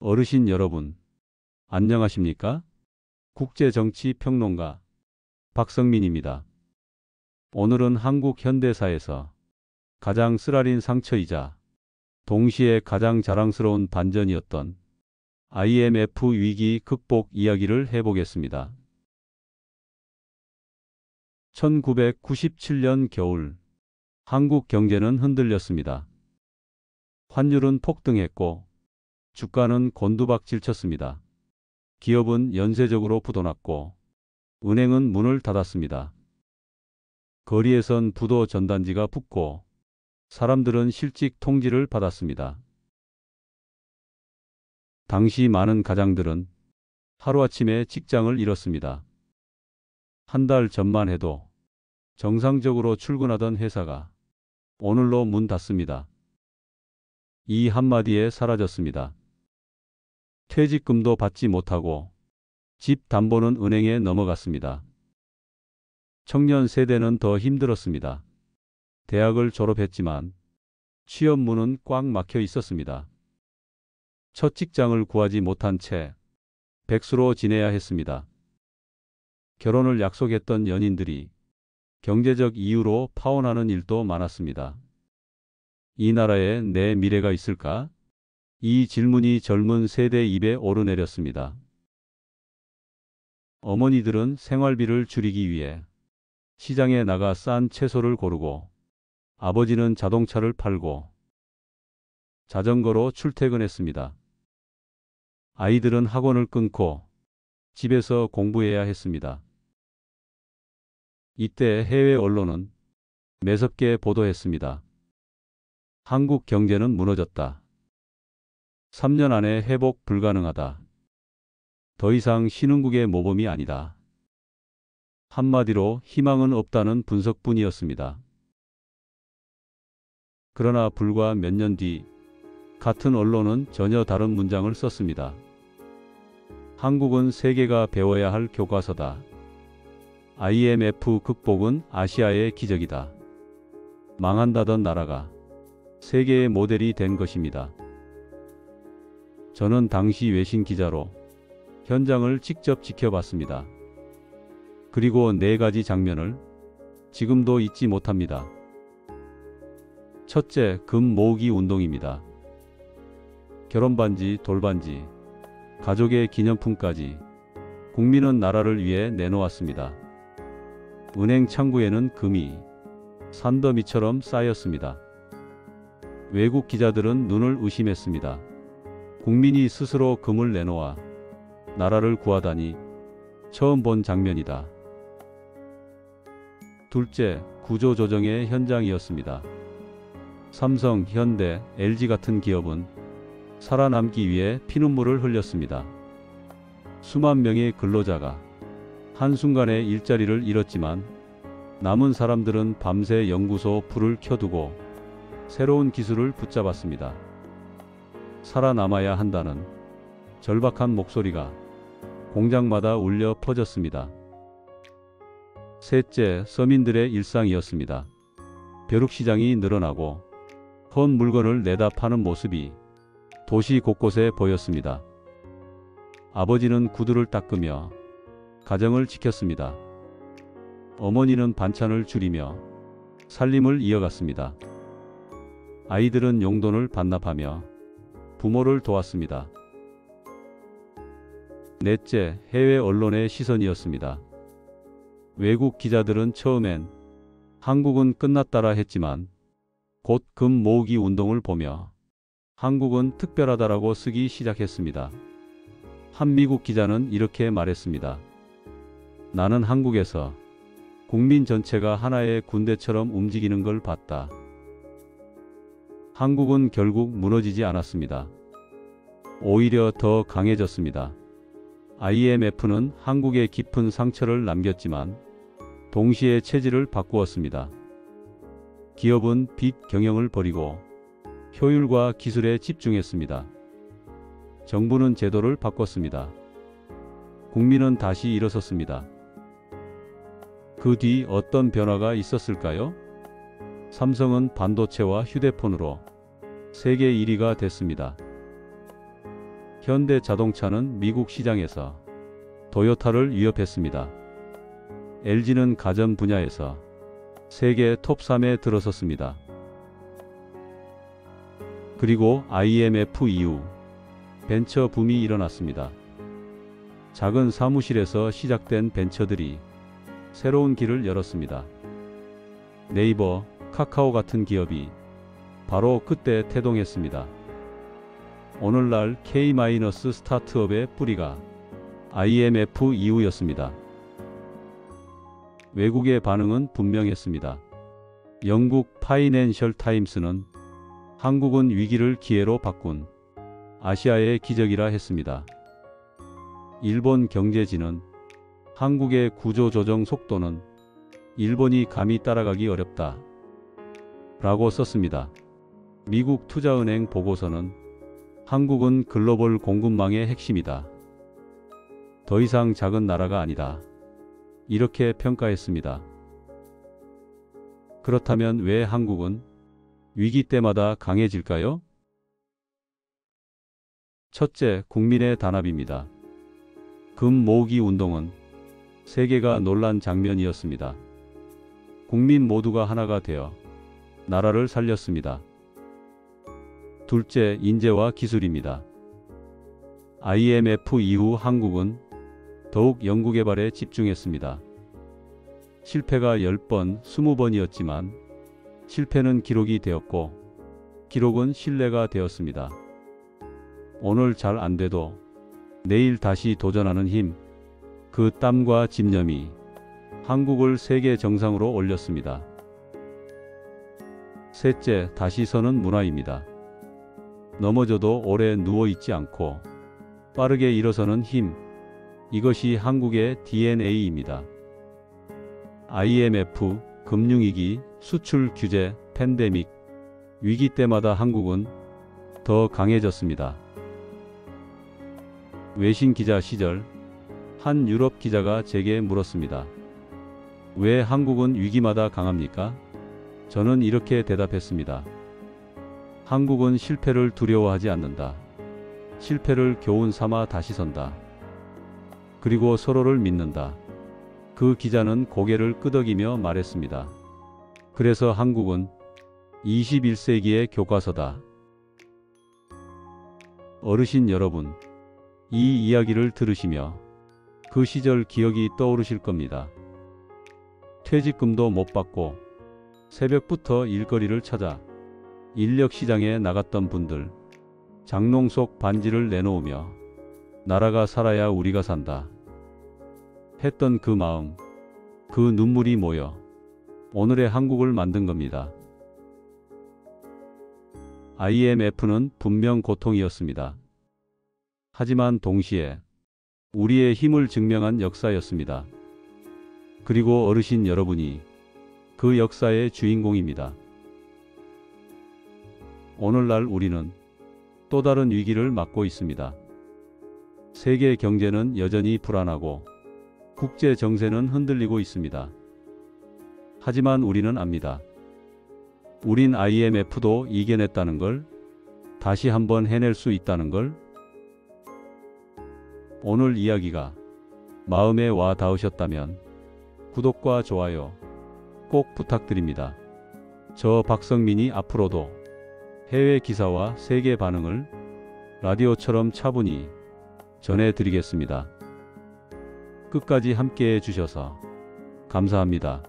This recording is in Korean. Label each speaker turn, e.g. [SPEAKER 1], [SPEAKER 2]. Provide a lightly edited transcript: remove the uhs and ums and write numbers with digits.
[SPEAKER 1] 어르신 여러분, 안녕하십니까? 국제정치평론가 박성민입니다. 오늘은 한국 현대사에서 가장 쓰라린 상처이자 동시에 가장 자랑스러운 반전이었던 IMF 위기 극복 이야기를 해보겠습니다. 1997년 겨울, 한국 경제는 흔들렸습니다. 환율은 폭등했고 주가는 곤두박질쳤습니다. 기업은 연쇄적으로 부도났고 은행은 문을 닫았습니다. 거리에선 부도 전단지가 붙고 사람들은 실직 통지를 받았습니다. 당시 많은 가장들은 하루아침에 직장을 잃었습니다. 한 달 전만 해도 정상적으로 출근하던 회사가 오늘로 문 닫습니다. 이 한마디에 사라졌습니다. 퇴직금도 받지 못하고 집 담보는 은행에 넘어갔습니다. 청년 세대는 더 힘들었습니다. 대학을 졸업했지만 취업 문은 꽉 막혀 있었습니다. 첫 직장을 구하지 못한 채 백수로 지내야 했습니다. 결혼을 약속했던 연인들이 경제적 이유로 파혼하는 일도 많았습니다. 이 나라에 내 미래가 있을까? 이 질문이 젊은 세대 입에 오르내렸습니다. 어머니들은 생활비를 줄이기 위해 시장에 나가 싼 채소를 고르고 아버지는 자동차를 팔고 자전거로 출퇴근했습니다. 아이들은 학원을 끊고 집에서 공부해야 했습니다. 이때 해외 언론은 매섭게 보도했습니다. 한국 경제는 무너졌다. 3년 안에 회복 불가능하다. 더 이상 신흥국의 모범이 아니다. 한마디로 희망은 없다는 분석뿐이었습니다. 그러나 불과 몇 년 뒤 같은 언론은 전혀 다른 문장을 썼습니다. 한국은 세계가 배워야 할 교과서다. IMF 극복은 아시아의 기적이다. 망한다던 나라가 세계의 모델이 된 것입니다. 저는 당시 외신 기자로 현장을 직접 지켜봤습니다. 그리고 4가지 장면을 지금도 잊지 못합니다. 첫째, 금 모으기 운동입니다. 결혼반지, 돌반지, 가족의 기념품까지 국민은 나라를 위해 내놓았습니다. 은행 창구에는 금이 산더미처럼 쌓였습니다. 외국 기자들은 눈을 의심했습니다. 국민이 스스로 금을 내놓아 나라를 구하다니 처음 본 장면이다. 둘째, 구조조정의 현장이었습니다. 삼성, 현대, LG 같은 기업은 살아남기 위해 피눈물을 흘렸습니다. 수만 명의 근로자가 한순간에 일자리를 잃었지만 남은 사람들은 밤새 연구소 불을 켜두고 새로운 기술을 붙잡았습니다. 살아남아야 한다는 절박한 목소리가 공장마다 울려 퍼졌습니다. 셋째, 서민들의 일상이었습니다. 벼룩시장이 늘어나고 헌 물건을 내다 파는 모습이 도시 곳곳에 보였습니다. 아버지는 구두를 닦으며 가정을 지켰습니다. 어머니는 반찬을 줄이며 살림을 이어갔습니다. 아이들은 용돈을 반납하며 부모를 도왔습니다. 넷째, 해외 언론의 시선이었습니다. 외국 기자들은 처음엔 한국은 끝났다라 했지만 곧 금 모으기 운동을 보며 한국은 특별하다라고 쓰기 시작했습니다. 한 미국 기자는 이렇게 말했습니다. 나는 한국에서 국민 전체가 하나의 군대처럼 움직이는 걸 봤다. 한국은 결국 무너지지 않았습니다. 오히려 더 강해졌습니다. IMF는 한국에 깊은 상처를 남겼지만 동시에 체질을 바꾸었습니다. 기업은 빚 경영을 버리고 효율과 기술에 집중했습니다. 정부는 제도를 바꿨습니다. 국민은 다시 일어섰습니다. 그 뒤 어떤 변화가 있었을까요? 삼성은 반도체와 휴대폰으로 세계 1위가 됐습니다. 현대 자동차는 미국 시장에서 도요타를 위협했습니다. LG는 가전 분야에서 세계 톱3에 들어섰습니다. 그리고 IMF 이후 벤처 붐이 일어났습니다. 작은 사무실에서 시작된 벤처들이 새로운 길을 열었습니다. 네이버, 카카오 같은 기업이 바로 그때 태동했습니다. 오늘날 K- 스타트업의 뿌리가 IMF 이후였습니다. 외국의 반응은 분명했습니다. 영국 파이낸셜 타임스는 한국은 위기를 기회로 바꾼 아시아의 기적이라 했습니다. 일본 경제지는 한국의 구조조정 속도는 일본이 감히 따라가기 어렵다 라고 썼습니다. 미국 투자은행 보고서는 한국은 글로벌 공급망의 핵심이다. 더 이상 작은 나라가 아니다. 이렇게 평가했습니다. 그렇다면 왜 한국은 위기 때마다 강해질까요? 첫째, 국민의 단합입니다. 금 모으기 운동은 세계가 놀란 장면이었습니다. 국민 모두가 하나가 되어 나라를 살렸습니다. 둘째, 인재와 기술입니다. IMF 이후 한국은 더욱 연구개발에 집중했습니다. 실패가 10번, 20번이었지만 실패는 기록이 되었고 기록은 신뢰가 되었습니다. 오늘 잘 안돼도 내일 다시 도전하는 힘, 그 땀과 집념이 한국을 세계 정상으로 올렸습니다. 셋째, 다시 서는 문화입니다. 넘어져도 오래 누워있지 않고 빠르게 일어서는 힘, 이것이 한국의 DNA입니다. IMF, 금융위기, 수출 규제, 팬데믹, 위기 때마다 한국은 더 강해졌습니다. 외신 기자 시절 한 유럽 기자가 제게 물었습니다. 왜 한국은 위기마다 강합니까? 저는 이렇게 대답했습니다. 한국은 실패를 두려워하지 않는다. 실패를 교훈 삼아 다시 선다. 그리고 서로를 믿는다. 그 기자는 고개를 끄덕이며 말했습니다. 그래서 한국은 21세기의 교과서다. 어르신 여러분, 이 이야기를 들으시며 그 시절 기억이 떠오르실 겁니다. 퇴직금도 못 받고 새벽부터 일거리를 찾아 인력시장에 나갔던 분들, 장롱 속 반지를 내놓으며 나라가 살아야 우리가 산다 했던 그 마음, 그 눈물이 모여 오늘의 한국을 만든 겁니다. IMF는 분명 고통이었습니다. 하지만 동시에 우리의 힘을 증명한 역사였습니다. 그리고 어르신 여러분이 그 역사의 주인공입니다. 오늘날 우리는 또 다른 위기를 맞고 있습니다. 세계 경제는 여전히 불안하고 국제 정세는 흔들리고 있습니다. 하지만 우리는 압니다. 우린 IMF도 이겨냈다는 걸, 다시 한번 해낼 수 있다는 걸. 오늘 이야기가 마음에 와 닿으셨다면 구독과 좋아요 꼭 부탁드립니다. 저 박성민이 앞으로도 해외 기사와 세계 반응을 라디오처럼 차분히 전해드리겠습니다. 끝까지 함께해 주셔서 감사합니다.